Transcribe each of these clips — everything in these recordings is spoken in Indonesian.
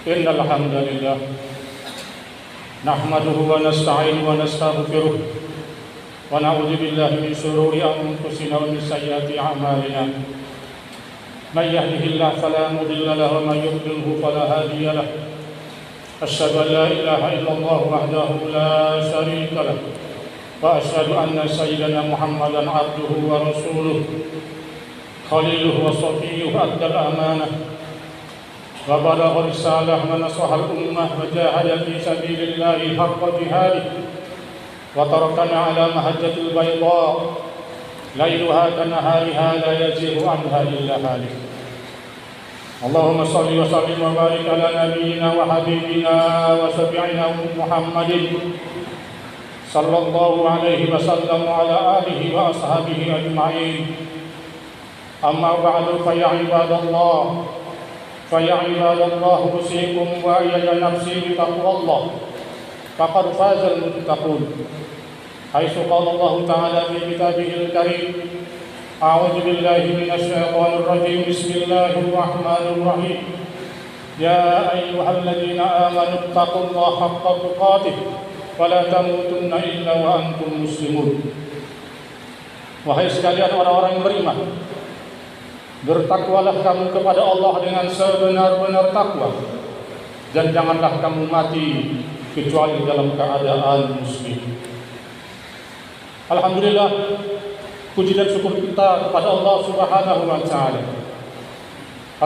إن الحمد لله نحمده ونستعينه ونستغفره ونعوذ بالله من شرور أنفسنا ومن سيئات أعمالنا من يهده الله فلا مضل له ومن يضلله فلا هادي له أشهد أن لا إله إلا الله وحده لا شريك له وأشهد أن سيدنا محمدا عبده ورسوله خليله وصفيه أدى الأمانة وبلغ الرسالة ونصح الأمة وجاهد في سبيل الله حق جهاده وتركنا على مهجة البيضاء ليلها كنهارها لا يزيغ عنها إلا هالك. اللهم صل وسلم وبارك على نبينا وحبيبنا وشفيعنا محمد صلى الله عليه وسلم وعلى آله وأصحابه أجمعين. أما بعد فيا عباد الله أوصيكم وإياي نفسي بتقوى الله فقد فاز المتقون حيث قال الله تعالى في كتابه الكريم أعوذ بالله من الشيطان الرجيم بسم الله الرحمن الرحيم يا أيها الذين آمنوا اتقوا الله حق تقاته ولا تموتن إلا وأنتم مسلمون. Wahai sekalian orang-orang yang beriman, bertakwalah kamu kepada Allah dengan sebenar-benar takwa, dan janganlah kamu mati kecuali dalam keadaan muslim. Alhamdulillah, puji dan syukur kita kepada Allah Subhanahu wa Ta'ala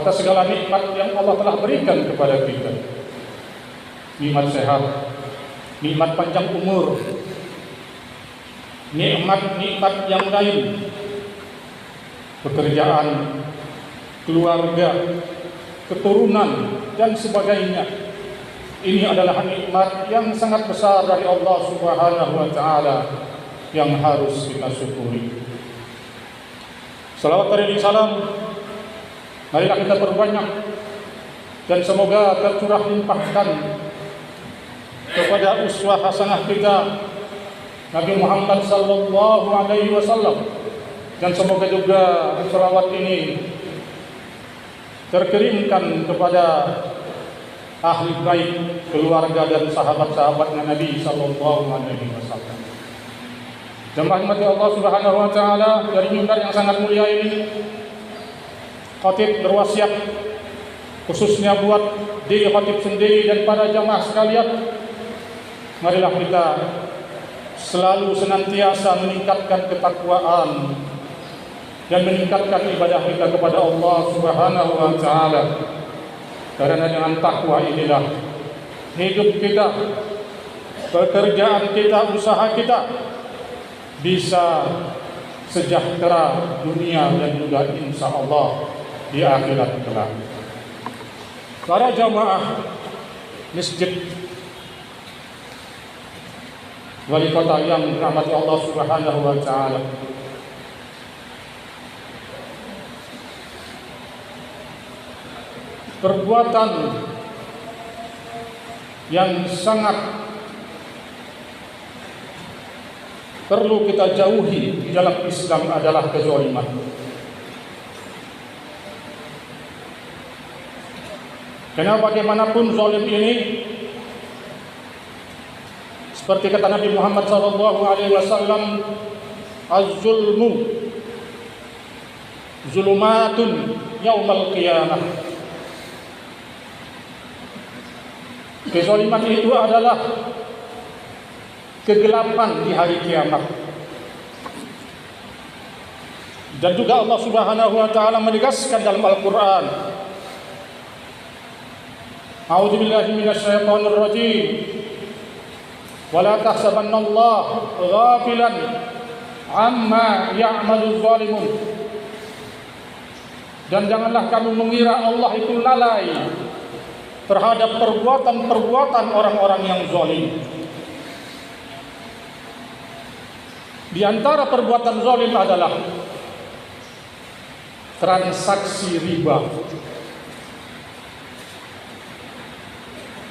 atas segala nikmat yang Allah telah berikan kepada kita. Nikmat sehat, nikmat panjang umur, nikmat yang lain, pekerjaan, keluarga, keturunan, dan sebagainya. Ini adalah nikmat yang sangat besar dari Allah Subhanahu wa Ta'ala yang harus kita syukuri. Salawat dan salam marilah kita perbanyak, dan semoga tercurah limpahkan kepada uswah hasanah kita Nabi Muhammad sallallahu alaihi wasallam, dan semoga juga salawat ini terkirimkan kepada ahli baik, keluarga dan sahabat-sahabatnya Nabi sallallahu alaihi wasallam. Jemaah mati Allah Subhanahu wa Ta'ala, dari mimbar yang sangat mulia ini khatib berwasiat khususnya buat diri khatib sendiri dan para jamaah sekalian, marilah kita selalu senantiasa meningkatkan ketakwaan dan meningkatkan ibadah kita kepada Allah Subhanahu wa Ta'ala. Karena dengan takwa inilah hidup kita, pekerjaan kita, usaha kita bisa sejahtera dunia dan juga insya Allah di akhirat kelak. Para jamaah masjid wali kota yang dirahmati Allah Subhanahu wa Ta'ala, perbuatan yang sangat perlu kita jauhi di dalam Islam adalah kezaliman. Karena bagaimanapun zalim ini, seperti kata Nabi Muhammad SAW, az-zulmu zulumatun yaumal qiyamah. Kezaliman itu adalah kegelapan di hari kiamat. Dan juga Allah Subhanahu wa Ta'ala menegaskan dalam Al-Qur'an, A'udzu billahi minasyaitonir rajim. Wala tahsabannallaha ghafilan amma ya'maluz zalimun. Dan janganlah kamu mengira Allah itu lalai terhadap perbuatan-perbuatan orang-orang yang zalim. Di antara perbuatan zalim adalah transaksi riba,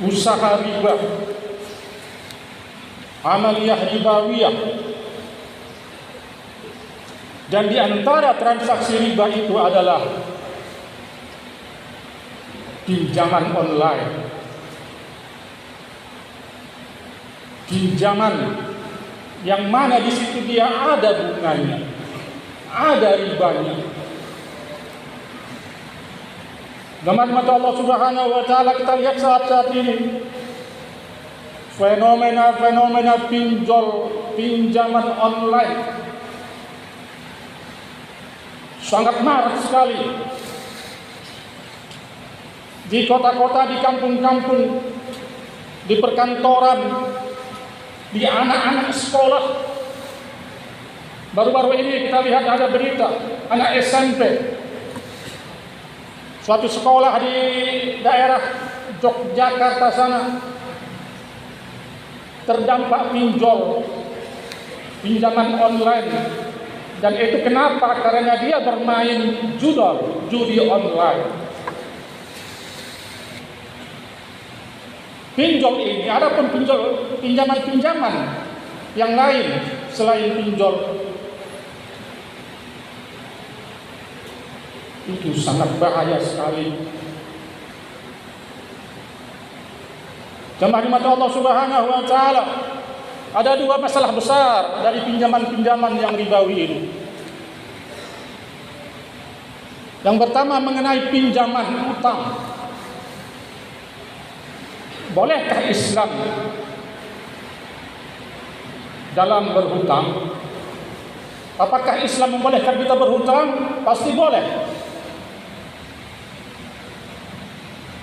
usaha riba, amaliyah ribawiyah. Dan di antara transaksi riba itu adalah pinjaman online, pinjaman yang mana di situ dia ada bunganya, ada ribanya. Dengan mata Allah Subhanahu wa taala kita lihat saat ini fenomena pinjaman online sangat marak sekali di kota-kota, di kampung-kampung, di perkantoran, di anak-anak sekolah. Baru-baru ini kita lihat ada berita anak SMP, suatu sekolah di daerah Yogyakarta sana terdampak pinjaman online. Dan itu kenapa? Karena dia bermain judi online. Pinjol ini, adapun pinjaman-pinjaman yang lain selain pinjol itu sangat bahaya sekali. Jemaah mata Allah Subhanahu wa taala, ada dua masalah besar dari pinjaman-pinjaman yang ribawi ini. Yang pertama mengenai pinjaman utang. Bolehkah Islam dalam berhutang? Apakah Islam membolehkan kita berhutang? Pasti boleh.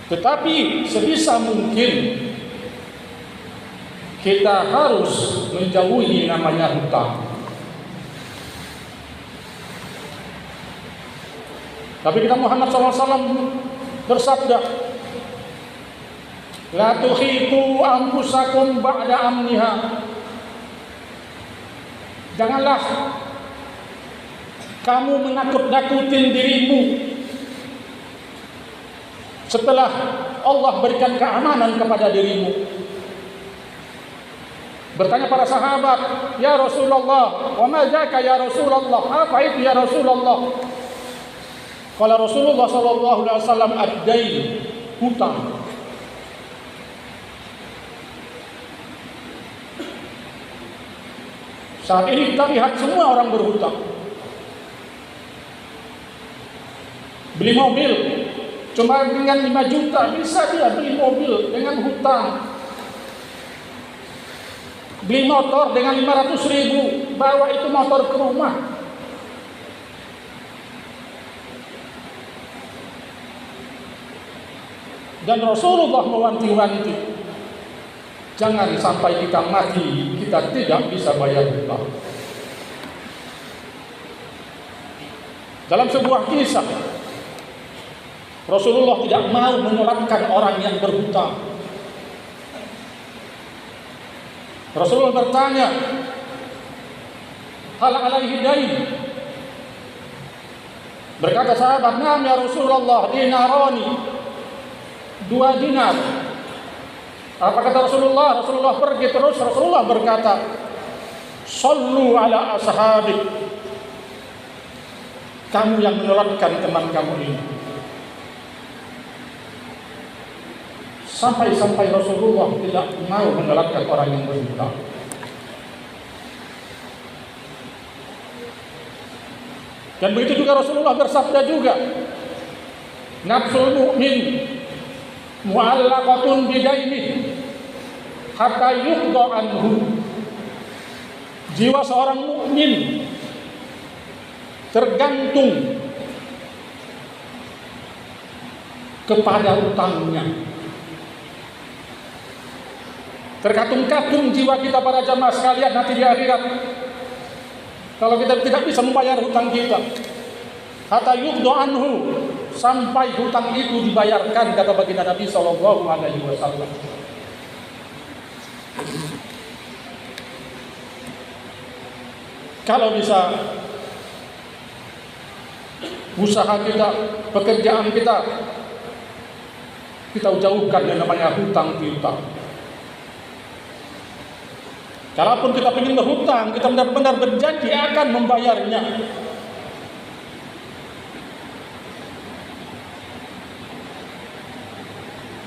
Tetapi sebisa mungkin kita harus menjauhi namanya hutang. Tapi kita Muhammad SAW bersabda, la tuhitu anfusakum ba'da amniha. Janganlah kamu menakut-nakutin dirimu setelah Allah berikan keamanan kepada dirimu. Bertanya para sahabat, ya Rasulullah, wa ma dzaka ya Rasulullah? Apa itu ya Rasulullah? Qala Rasulullah sallallahu alaihi wasallam, ad-dain, hutang. Saat ini kita lihat semua orang berhutang. Beli mobil cuma dengan 5 juta bisa dia beli mobil dengan hutang. Beli motor dengan 500.000, bawa itu motor ke rumah. Dan Rasulullah mewanti-wanti, jangan sampai kita mati kita tidak bisa bayar hutang. Dalam sebuah kisah, Rasulullah tidak mau menyolatkan orang yang berhutang. Rasulullah bertanya, hal alaihi dain? Berkata sahabat, "Naam ya Rasulullah, dinarani." 2 dinar. Apa kata Rasulullah? Rasulullah pergi terus. Rasulullah berkata, "Shallu ala ashabik." Kamu yang menyolatkan teman kamu ini. Sampai-sampai Rasulullah tidak mau menyolatkan orang yang berhutang. Dan begitu juga Rasulullah bersabda juga, nafsul mu'min mu'allaqatun bidaini hatta yuqda anhu. Jiwa seorang mukmin tergantung kepada utangnya. Terkatung-katung jiwa kita para jamaah sekalian nanti di akhirat kalau kita tidak bisa membayar hutang kita. Hatta yuqda anhu, sampai hutang itu dibayarkan, kata baginda Nabi sallallahu alaihi wasallam. Kalau bisa usaha kita, pekerjaan kita jauhkan yang namanya hutang piutang. Kalaupun kita ingin berhutang, kita benar-benar berjanji akan membayarnya.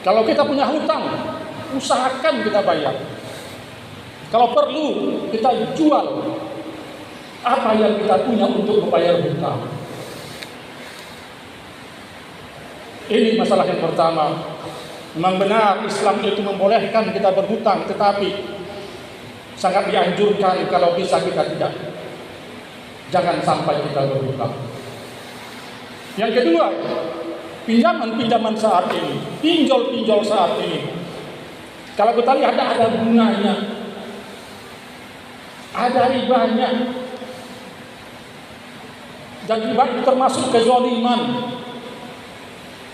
Kalau kita punya hutang, usahakan kita bayar. Kalau perlu, kita jual apa yang kita punya untuk membayar hutang. Ini masalah yang pertama. Memang benar Islam itu membolehkan kita berhutang, tetapi sangat dianjurkan kalau bisa kita tidak. Jangan sampai kita berhutang. Yang kedua, pinjaman saat ini, pinjol saat ini. Kalau kita lihat ada bunganya, ada ribanya, dan riba itu termasuk kezaliman.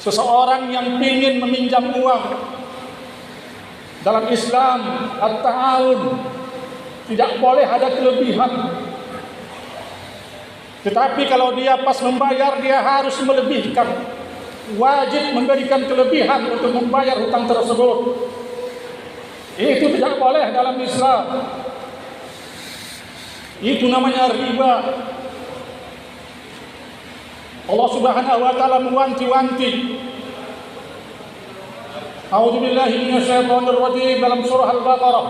Seseorang yang ingin meminjam uang dalam Islam, at-ta'awun, tidak boleh ada kelebihan. Tetapi kalau dia pas membayar, dia harus melebihkan. Wajib memberikan kelebihan untuk membayar hutang tersebut. Itu tidak boleh dalam Islam. Itu namanya riba. Allah Subhanahu wa taala mewanti-wanti. A'udzubillahi minasyaitonir rajim dalam surah Al-Baqarah.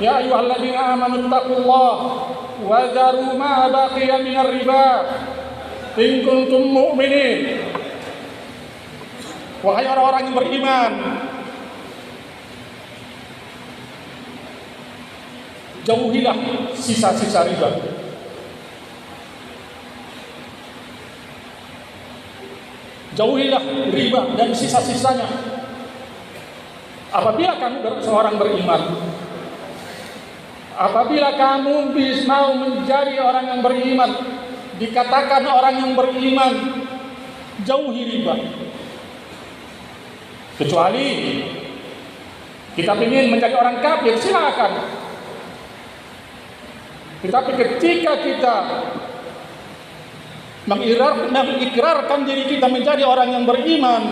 Ya ayyuhalladzina amanu taqullaha wa dharu ma baqiya minar riba in kuntum mu'minin. Wahai orang-orang yang beriman, jauhilah sisa-sisa riba. Jauhilah riba dan sisa-sisanya. Apabila kamu seorang beriman, apabila kamu mau menjadi orang yang beriman, dikatakan orang yang beriman, jauhi riba. Kecuali kita ingin menjadi orang kafir, silakan. Tetapi ketika kita mengikrarkan diri kita menjadi orang yang beriman,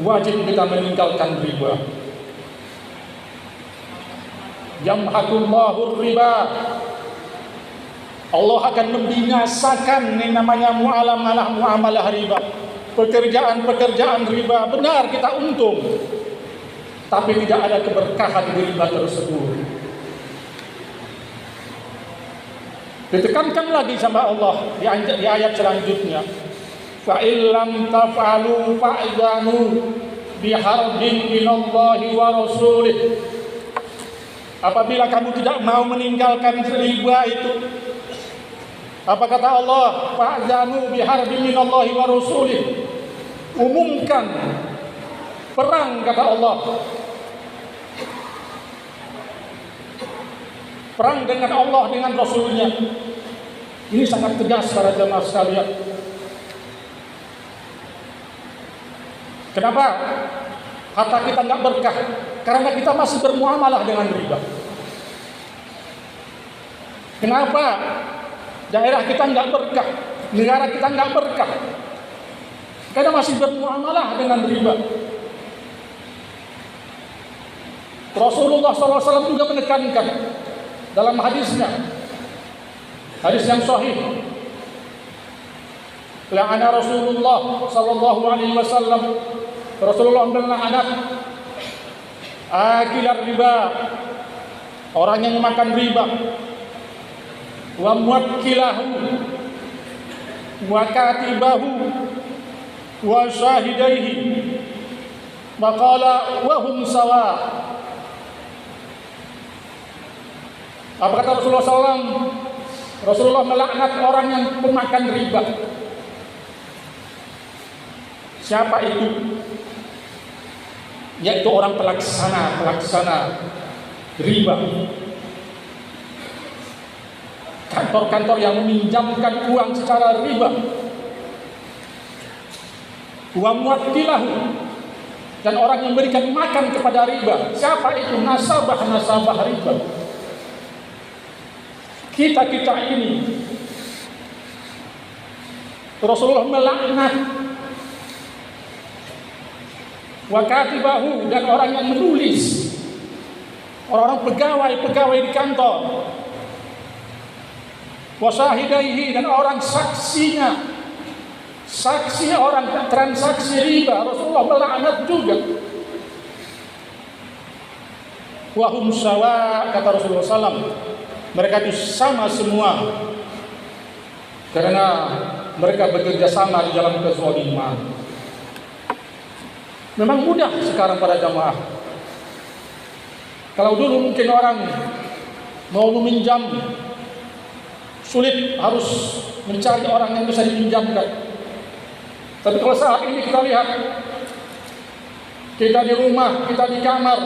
wajib kita meninggalkan riba. Yamhaqullahu riba. Allah akan membinasakan yang namanya muamalah riba. Pekerjaan riba. Benar kita untung, tapi tidak ada keberkahan di riba tersebut. Ditekankan lagi sama Allah di ayat selanjutnya. Fa illam taf'alu fa'zanu biharbin minallahi wa rasulih. Apabila kamu tidak mau meninggalkan riba itu, apa kata Allah? Fa'zanu biharbin minallahi wa rasulih. Umumkan perang, kata Allah. Perang dengan Allah, dengan Rasulnya. Ini sangat tegas para jemaah sekalian. Kenapa? Harta kita nggak berkah? Karena kita masih bermuamalah dengan riba. Kenapa? Daerah kita nggak berkah, negara kita nggak berkah, karena masih bermuamalah dengan riba. Rasulullah SAW juga menekankan dalam hadisnya, hadis yang sahih, la'ana Rasulullah sallallahu alaihi wasallam, Rasulullah melaknat akilar riba, orang yang makan riba, wa muwakkilahu wa katibahu wa syahidaihi, maqala wa hum sawa. Apa kata Rasulullah SAW? Rasulullah melaknat orang yang pemakan riba. Siapa itu? Yaitu orang pelaksana riba. Kantor-kantor yang meminjamkan uang secara riba. Wa muwakkilahu, dan orang yang memberikan makan kepada riba. Siapa itu? Nasabah riba. Kita ini Rasulullah melaknat. Wa katibahu, dan orang yang menulis, orang-orang pegawai di kantor. Wa syahidaihi, dan orang saksinya. Saksi orang transaksi riba, Rasulullah melaknat juga. Wahum sawa, kata Rasulullah SAW, mereka itu sama semua karena mereka bekerja sama di dalam kezaliman. Memang mudah sekarang para jamaah. Kalau dulu mungkin orang mau meminjam sulit, harus mencari orang yang bisa dipinjamkan. Tapi kalau saat ini kita lihat, kita di rumah, kita di kamar,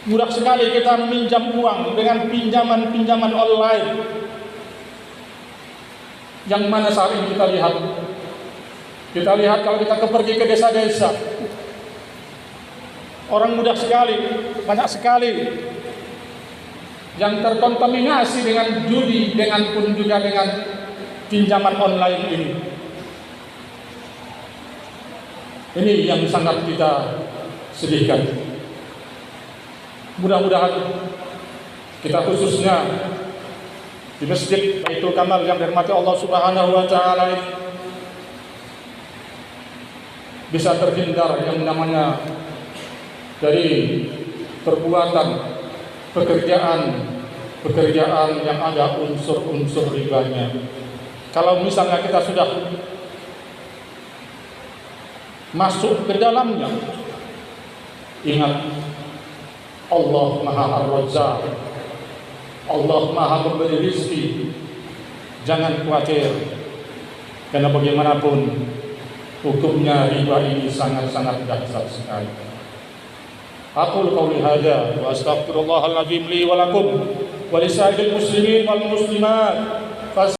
mudah sekali kita meminjam uang dengan pinjaman-pinjaman online. Yang mana saat ini kita lihat kalau kita pergi ke desa-desa, orang mudah sekali, banyak sekali yang terkontaminasi dengan judi, dengan pun juga dengan pinjaman online ini. Ini yang sangat kita sedihkan. Mudah-mudahan kita khususnya di Masjid Baitul Kamal yang dirahmati Allah Subhanahu wa taala ini bisa terhindar yang namanya dari perbuatan pekerjaan yang ada unsur-unsur ribanya. Kalau misalnya kita sudah masuk ke dalamnya, ingat Allah Maha Ar-Razzaq, Allah Maha Pemberi Rizki. Jangan khawatir, karena bagaimanapun hukumnya riba ini sangat-sangat dahsyat sekali. Aqul qawli hadza wa astaghfirullahal azim li wa lakum wa lisairil muslimin wal muslimat